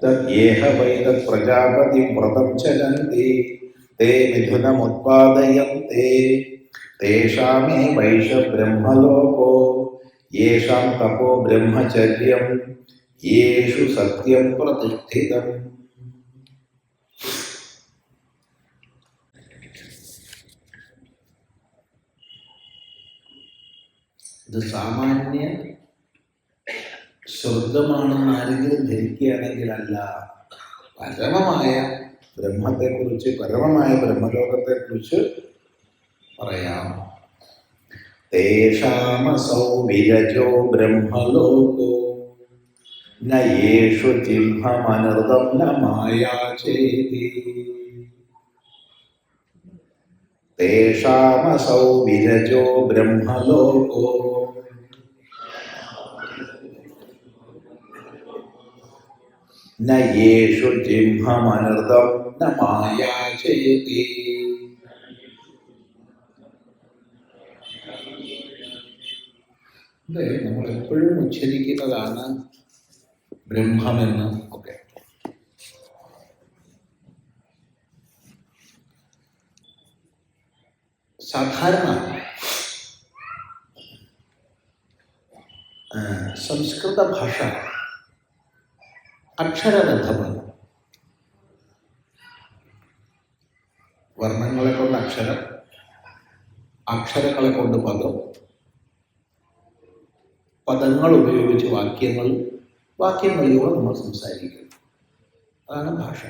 തദ്യേഹ Y തത് പ്രജാപതി വ്രതം ചരന്തി തേ മിഥുനമുത്പാദയന്തേ തേഷാമേ വൈഷ ബ്രഹ്മലോകോ യേഷാം തപോ ബ്രഹ്മചര്യം യേഷു സത്യം പ്രതിഷ്ഠിതം. ഇത് സാമാന്യ ശബ്ദമാണെന്ന് ആരെങ്കിലും ധരിക്കുകയാണെങ്കിൽ അല്ല, പരമമായ ബ്രഹ്മത്തെക്കുറിച്ച്, പരമമായ ബ്രഹ്മലോകത്തെക്കുറിച്ച് പറയാം. തേഷാമസൗ വിരജോ ബ്രഹ്മലോകോ ന യേഷു ചിഹ്നമനൃതം ന മായാചേതി. തേഷാമസൗ വിരജോ ബ്രഹ്മലോകോ ന യേഷു ചിഹ്നമനൃതം ന മായാചേതി. നമ്മൾ എപ്പോഴും ഉച്ചരിക്കുന്നതാണ് ബ്രഹ്മമെന്ന് ഒക്കെ. സാധാരണ സംസ്കൃത ഭാഷ അക്ഷരബദ്ധമാണ്. വർണ്ണങ്ങളെ കൊണ്ട് അക്ഷരം, അക്ഷരങ്ങളെ കൊണ്ട് പദം, പദങ്ങൾ ഉപയോഗിച്ച് വാക്യങ്ങൾ, വാക്യങ്ങളിലൂടെ നമ്മൾ സംസാരിക്കുന്നു. അതാണ് ഭാഷ.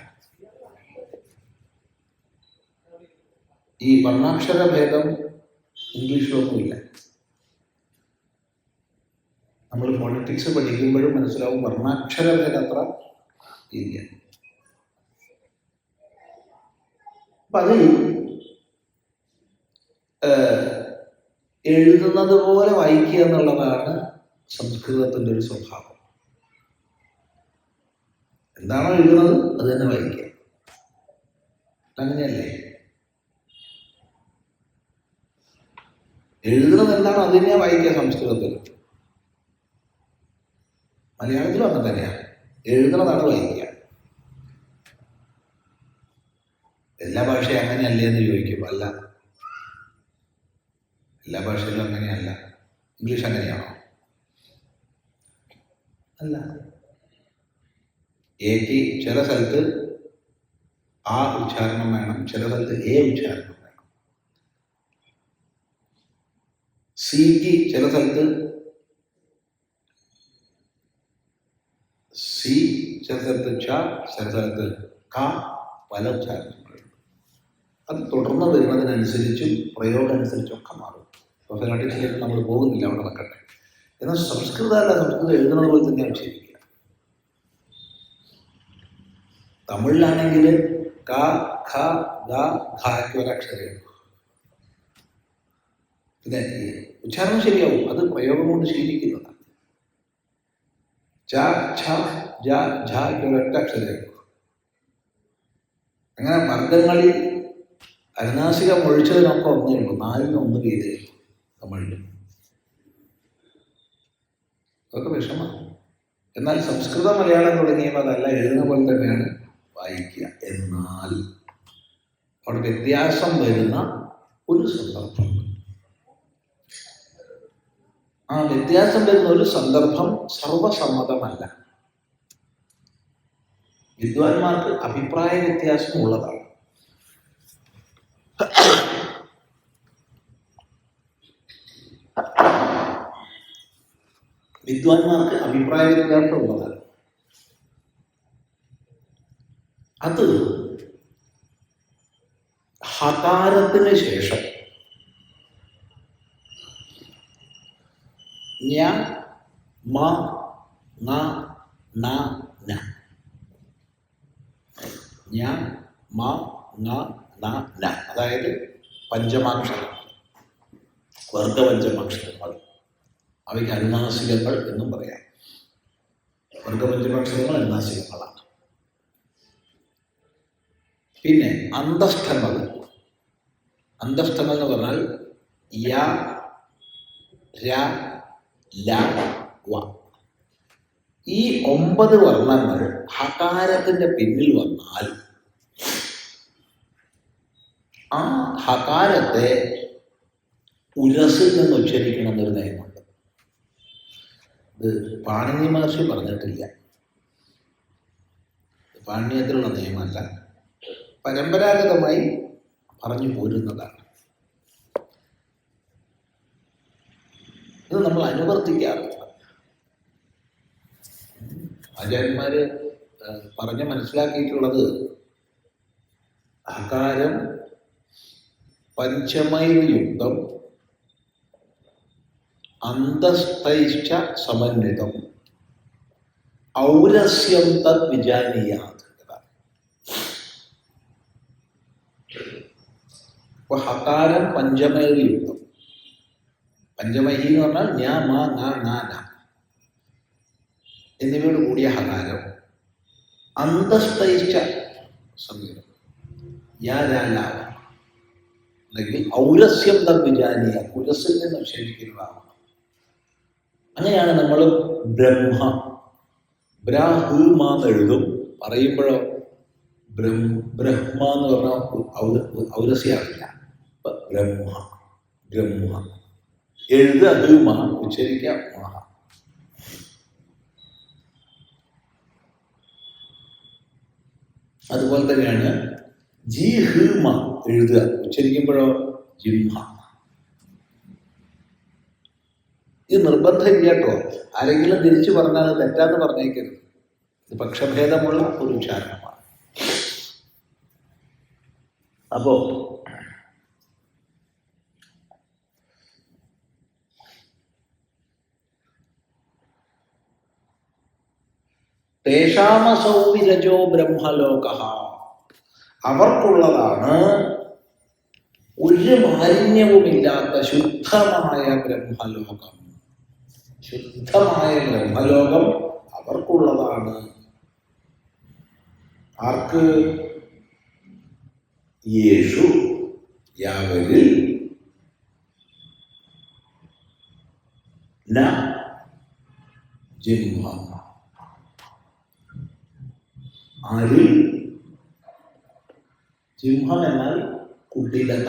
ഈ വർണ്ണാക്ഷര ഭേദം ഇംഗ്ലീഷിലൊന്നുമില്ല. നമ്മൾ ഫോണറ്റിക്സ് പഠിക്കുമ്പോഴും മനസ്സിലാവും വർണ്ണാക്ഷര ഭേദം അത്ര ഇല്ല. അപ്പൊ അതിൽ എഴുതുന്നത് പോലെ വായിക്കുക എന്നുള്ളതാണ് സംസ്കൃതത്തിൻ്റെ ഒരു സ്വഭാവം. എന്താണോ എഴുതുന്നത് അത് തന്നെ വായിക്കുക. അങ്ങനെയല്ലേ? എഴുതുന്നത് എന്താണോ അത് തന്നെയാണ് വായിക്കുക സംസ്കൃതത്തിൽ. മലയാളത്തിലും അങ്ങനെ തന്നെയാണ്, എഴുതുന്നതാണ് വായിക്കുക. എല്ലാ ഭാഷയും അങ്ങനെയല്ലേ എന്ന് ചോദിക്കും. അല്ല, എല്ലാ ഭാഷയിലും അങ്ങനെയല്ല. ഇംഗ്ലീഷ് അങ്ങനെയാണോ? അല്ല. എക്ക് ചില സ്ഥലത്ത് ആ ഉച്ചാരണം വേണം, ചില സ്ഥലത്ത് എ ഉച്ചാരണം വേണം. സിക്ക് ചില സ്ഥലത്ത് സി, ചില സ്ഥലത്ത് ച, ചില സ്ഥലത്ത് ക, പല ഉച്ചാരണങ്ങളുണ്ട്. അത് തുടർന്ന് വരുന്നതിനനുസരിച്ചും പ്രയോഗം അനുസരിച്ചൊക്കെ മാറും. ഫോണറ്റിക്സിലേക്ക് നമ്മൾ പോകുന്നില്ല, അവിടെ നടക്കട്ടെ. എന്നാൽ സംസ്കൃതം അല്ല, സംസ്കൃതം എഴുതുന്നത് പോലെ തന്നെയാണ് ശരിക്കുക. തമിഴിലാണെങ്കിൽ ക, ഖ, ഗ, ഘയ്ക്ക് ഒരക്ഷരമാണ്. പിന്നെ ഉച്ചാരണം ശരിയാവും, അത് പ്രയോഗം കൊണ്ട് ശീലിക്കുന്നതാണ്. ച, ഛ, ജ, ഝയ്ക്ക് ഒരൊറ്റ അക്ഷരമാണ്. അങ്ങനെ വർഗങ്ങളിൽ അനുനാസികം ഒഴിച്ചതിനൊക്കെ ഒന്നേ ഉള്ളൂ, 4-1 വീതേ തമിഴിൽ. അതൊക്കെ വിഷമാണ്. എന്നാൽ സംസ്കൃതം, മലയാളം തുടങ്ങിയവ അതല്ല, എഴുതുന്ന പോലെ തന്നെയാണ് വായിക്കുക. എന്നാൽ അവിടെ വ്യത്യാസം വരുന്ന ഒരു സന്ദർഭം, ആ വ്യത്യാസം വരുന്ന ഒരു സന്ദർഭം സർവസമ്മതമല്ല. വിദ്വാൻമാർക്ക് അഭിപ്രായ വ്യത്യാസം ഉള്ളതാണ്. വിദ്വാൻമാർക്ക് അഭിപ്രായ വ്യത്യാസം ഉള്ളതാണ്. അത് ഹകാരത്തിന് ശേഷം ஞ, മ, ങ, ണ, ന, ஞ, മ, ങ, ണ, ന, അതായത് പഞ്ചമാക്ഷരങ്ങൾ, വർഗപഞ്ചമാക്ഷരങ്ങൾ. അവയ്ക്ക് അനുനാസികങ്ങൾ എന്നും പറയാം. വർഗപഞ്ചമാക്ഷരങ്ങൾ അനുനാസികങ്ങളാണ്. പിന്നെ അന്തസ്ഥങ്ങൾ. അന്തസ്ഥങ്ങൾ എന്ന് പറഞ്ഞാൽ യ, ര, ല, വ. ഈ 9 വർണ്ണങ്ങൾ ഹകാരത്തിന്റെ പിന്നിൽ വന്നാൽ ആ ഹകാരത്തെ ഉരസിൽ നിന്ന് ഉച്ചരിക്കണം എന്നൊരു നിയമമുണ്ട്. ഇത് പാണിനി മഹർഷി പറഞ്ഞിട്ടില്ല, പാണ്ഡ്യത്തിലുള്ള നിയമമല്ല, പരമ്പരാഗതമായി പറഞ്ഞു പോരുന്നതാണ്. ഇത് നമ്മൾ അനുവർത്തിക്കാറില്ല. ആചാര്യന്മാര് പറഞ്ഞ് മനസ്സിലാക്കിയിട്ടുള്ളത് ഹകാരം പഞ്ചമൈൽ യുക്തം അന്തസ്ഥൈശ്ച സമന്വിതം ഔരസ്യം തദ് വിജാനീയാത്. അപ്പൊ ഹകാരം പഞ്ചമൈൽ യുക്തം, പഞ്ചമഹി എന്ന് പറഞ്ഞാൽ ഞാ മാ ങ ങ ന എന്നിവയോട് കൂടിയ ഹകാരം അന്തസ്ഥൈശ്ച സമീപം യാ രാ ല അല്ലെങ്കിൽ ഔരസ്യം തദ് വിജാനീയ, ഉരസിൽ നിന്ന് വിശേഷിക്കുന്നതാണ്. അങ്ങനെയാണ് നമ്മൾ ബ്രഹ്മ ബ്രാഹ്മാന്ന് എഴുതും. പറയുമ്പോഴോ ബ്രഹ്മ എന്ന് പറഞ്ഞാൽ ഔരസ്യാവില്ല. ബ്രഹ്മ ബ്രഹ്മ എഴുതുക ഹീമ, ഉച്ചരിക്കുക മഹ. അതുപോലെ തന്നെയാണ് ജി ഹീമ എഴുതുക, ഉച്ചരിക്കുമ്പോഴോ ജിംഹ. ഇത് നിർബന്ധമില്ല കേട്ടോ. ആരെങ്കിലും തിരിച്ചു പറഞ്ഞാൽ തെറ്റാന്ന് പറഞ്ഞേക്കരുത്. ഇത് പക്ഷഭേദമുള്ള ഒരു ഉച്ചാരണമാണ്. അപ്പോ തേഷാമസൗ വിരജോ ബ്രഹ്മലോക, അവർക്കുള്ളതാണ് ഒരു മാലിന്യവുമില്ലാത്ത ശുദ്ധമായ ബ്രഹ്മലോകം. ശുദ്ധമായ ബ്രഹ്മലോകം അവർക്കുള്ളതാണ്. ആർക്ക്? യേശു, യാവരിൽ ന ജിംഹ, ആരിൽ? ജിംഹം എന്നാൽ കുടിലത.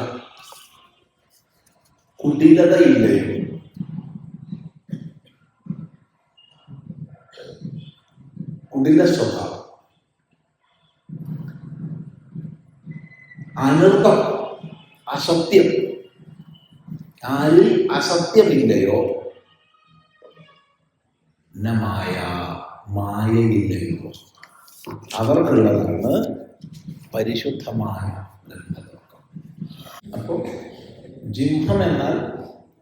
കുടിലതയില്ലയോ? കുടില സ്വഭാവം, അനർത്ഥം, അസത്യം. ആരിൽ അസത്യമില്ലയോ? ന മായ, മായയില്ലയോ? അവർക്കുള്ളതാണ് പരിശുദ്ധമായ ബ്രഹ്മലോകം. അപ്പോൾ ജിംഹം എന്നാൽ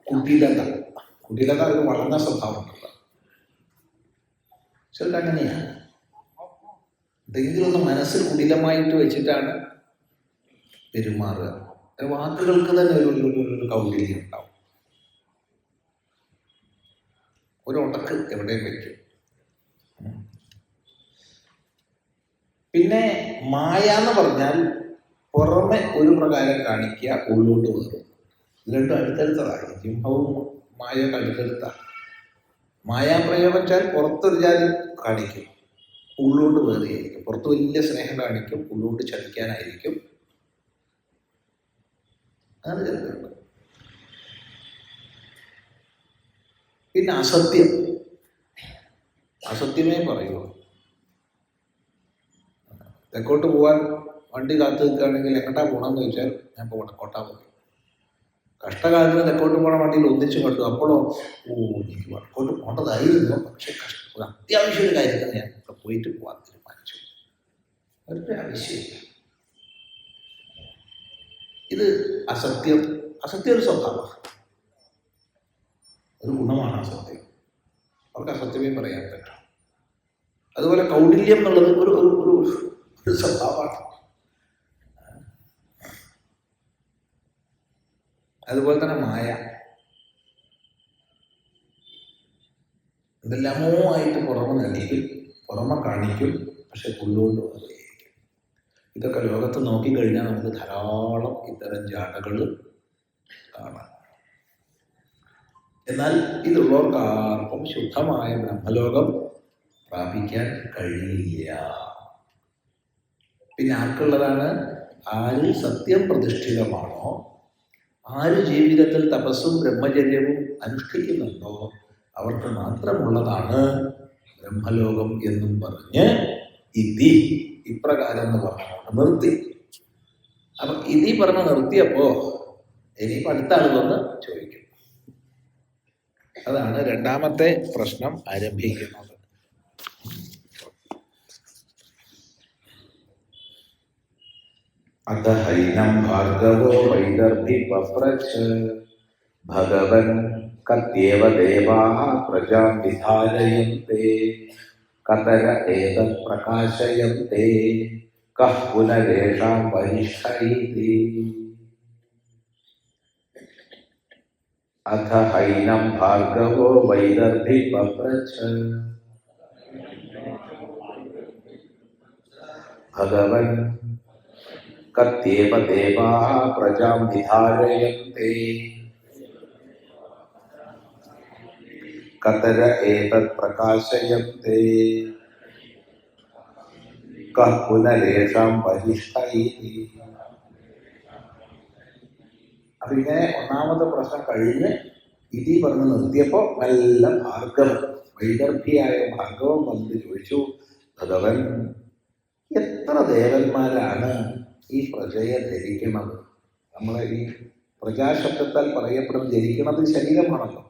കുടിലത. കുടിലത ഒരു വളർന്ന സ്വഭാവമുള്ള ചിലത് അങ്ങനെയാണ്. എന്തെങ്കിലും ഒന്ന് മനസ്സിൽ കുടിലമായിട്ട് വെച്ചിട്ടാണ് പെരുമാറുക. വാക്കുകൾക്ക് തന്നെ ഒരു കൗടില്യം ഉണ്ടാവും. ഒരു ഉടക്ക് എവിടെയും വയ്ക്കും. പിന്നെ മായ എന്ന് പറഞ്ഞാൽ പുറമെ ഒരു പ്രകാരം കാണിക്കുക, ഉള്ളോട്ട് വേറും. ഇത് രണ്ടും അടുത്തടുത്തതാണ്. ജിംഹവും മായയൊക്കെ അടുത്തടുത്താണ്. മായാപ്രയോഗം വെച്ചാൽ പുറത്തൊരു ജാതി കാണിക്കും, ഉള്ളോട്ട് വേറെയായിരിക്കും. പുറത്ത് വലിയ സ്നേഹം കാണിക്കും, ഉള്ളോട്ട് ചതിക്കാനായിരിക്കും. അങ്ങനെ ചിലതുണ്ട്. പിന്നെ അസത്യം, അസത്യമേ പറയുള്ളൂ. തെക്കോട്ട് പോകാൻ വണ്ടി കാത്തു നിൽക്കുകയാണെങ്കിൽ എങ്ങോട്ടാ പോകണമെന്ന് ചോദിച്ചാൽ ഞാൻ വടക്കോട്ടാ പോകും. കഷ്ടകാലത്തിന് തെക്കോട്ട് പോകണ വണ്ടിയിൽ ഒന്നിച്ചു കണ്ടു. അപ്പോഴോ എനിക്ക് വടക്കോട്ട് പോകേണ്ടതായിരുന്നു, പക്ഷെ ഒരു അത്യാവശ്യ ഒരു കാര്യത്തിന് ഞാൻ ഇവിടെ പോയിട്ട് പോകാൻ തീരുമാനിച്ചു. ഒരു ആവശ്യമില്ല. ഇത് അസത്യം. അസത്യം ഒരു സ്വഭാവമാണ്, ഒരു ഗുണമാണ് അസത്യം. അവർക്ക് അസത്യമേ പറയാൻ പറ്റും. അതുപോലെ കൗടില്യം എന്നുള്ളത് ഒരു സ്വഭാവമാണ്. അതുപോലെ തന്നെ മായ, എന്തെല്ലാമോ ആയിട്ട് പുറമെ നടിക്കും, പുറമെ കാണിക്കും, പക്ഷെ ഉള്ളോട്ട് പറയായിരിക്കും. ഇതൊക്കെ ലോകത്ത് നോക്കിക്കഴിഞ്ഞാൽ നമുക്ക് ധാരാളം ഇത്തരം ജാടകൾ കാണാം. എന്നാൽ ഇതുള്ളവർക്കാർക്കും ശുദ്ധമായ ബ്രഹ്മലോകം പ്രാപിക്കാൻ കഴിയില്ല. പിന്നെ ആർക്കുള്ളതാണ്? ആര് സത്യം പ്രതിഷ്ഠിതമാണോ, ആര് ജീവിതത്തിൽ തപസ്സും ബ്രഹ്മചര്യവും അനുഷ്ഠിക്കുന്നുണ്ടോ അവർക്ക് മാത്രമുള്ളതാണ് ബ്രഹ്മലോകം എന്നും പറഞ്ഞ് ഇതി ഇപ്രകാരം എന്ന് പറഞ്ഞുകൊണ്ട് നിർത്തി. അപ്പൊ ഇതി പറഞ്ഞ് നിർത്തിയപ്പോ ഇനിയിപ്പോൾ അടുത്ത ആൾ വന്ന് ചോദിക്കും. അതാണ് രണ്ടാമത്തെ പ്രശ്നം ആരംഭിക്കുന്നത്. അത ഹൈനം ഭാർഗവോ വൈദർഭി പപ്രച്ഛ ഭഗവൻ കത്യേവ ദേവാഃ പ്രജാം വിധാരയന്തെ കതര ഏതത് പ്രകാശയന്തെ കഃ പുനരേഷാം വരിഷ്ഠൈതി. അഥ ഹൈനം ഭാർഗവോ വൈദർഭി പപ്രച്ഛ ഭഗവൻ കത്യേവ ദേവാഃ പ്രജാം വിധാരയന്തെ കതര ഏതത് പ്രകാശയന്തെ കഃ പുനരേഷാം വരിഷ്ഠൈതി. അപ്പൊ ഇങ്ങനെ ഒന്നാമത്തെ പ്രശ്നം കഴിഞ്ഞ് ഇതി പറഞ്ഞ് നിർത്തിയപ്പോ നല്ല ഭാർഗവൻ, വൈദർഭിയായ ഭാർഗവൻ വന്നിട്ട് ചോദിച്ചു, ഭഗവൻ എത്ര ദേവന്മാരാണ് ഈ പ്രജയെ ധരിക്കുന്നത്? നമ്മളെ ഈ പ്രജാശബ്ദത്താൽ പറയപ്പെടുന്ന ധരിക്കുന്നത് ശരീരമാണല്ലോ.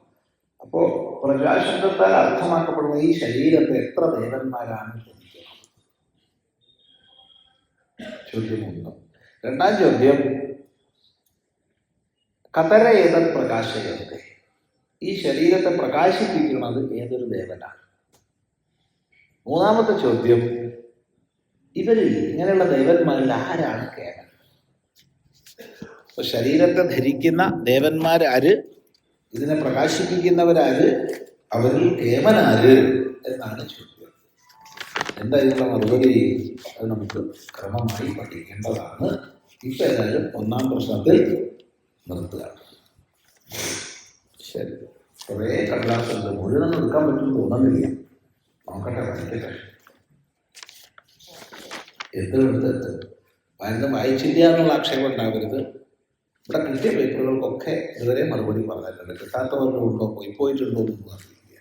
അപ്പോ പ്രജാശബ്ദത്താൽ അർത്ഥമാക്കപ്പെടുന്ന ഈ ശരീരത്തെ എത്ര ദേവന്മാരാണ് ധരിക്കുന്നത്? ചോദ്യമുണ്ട്. രണ്ടാം ചോദ്യം, കതര ഏതത് പ്രകാശയത്തെ, ഈ ശരീരത്തെ പ്രകാശിപ്പിക്കുന്നത് ഏതൊരു ദേവനാണ്? മൂന്നാമത്തെ ചോദ്യം, ഇവരിൽ ഇങ്ങനെയുള്ള ദേവന്മാരിൽ ആരാണ് കേവൻ? ശരീരത്തെ ധരിക്കുന്ന ദേവന്മാരാര്, ഇതിനെ പ്രകാശിപ്പിക്കുന്നവരാര്, അവരിൽ കേവനാര് എന്നാണ് ചോദ്യം. എന്തായാലും മറുപടി അത് നമുക്ക് ക്രമമായി പഠിക്കേണ്ടതാണ്. ഇപ്പൊ ഏതായാലും ഒന്നാം പ്രശ്നത്തിൽ നിർത്തുക. ശരി, കുറേ കടലാസുണ്ട്, മുഴുവൻ എടുക്കാൻ പറ്റുമെന്ന് തോന്നുന്നില്ല. നോക്കട്ടെ, പഠിക്കട്ടെ. എടുത്ത് ഭാരതം വായിച്ചില്ല എന്നുള്ള ആക്ഷേപം ഉണ്ടാകരുത്. ഇവിടെ കിട്ടിയ പേപ്പറുകൾക്കൊക്കെ ഇതുവരെ മറുപടി പറഞ്ഞിട്ടുണ്ട്. കിട്ടാത്തവരുടെ ഉണ്ടോ, പോയിട്ടുണ്ടോ എന്നൊന്നും അറിയില്ല.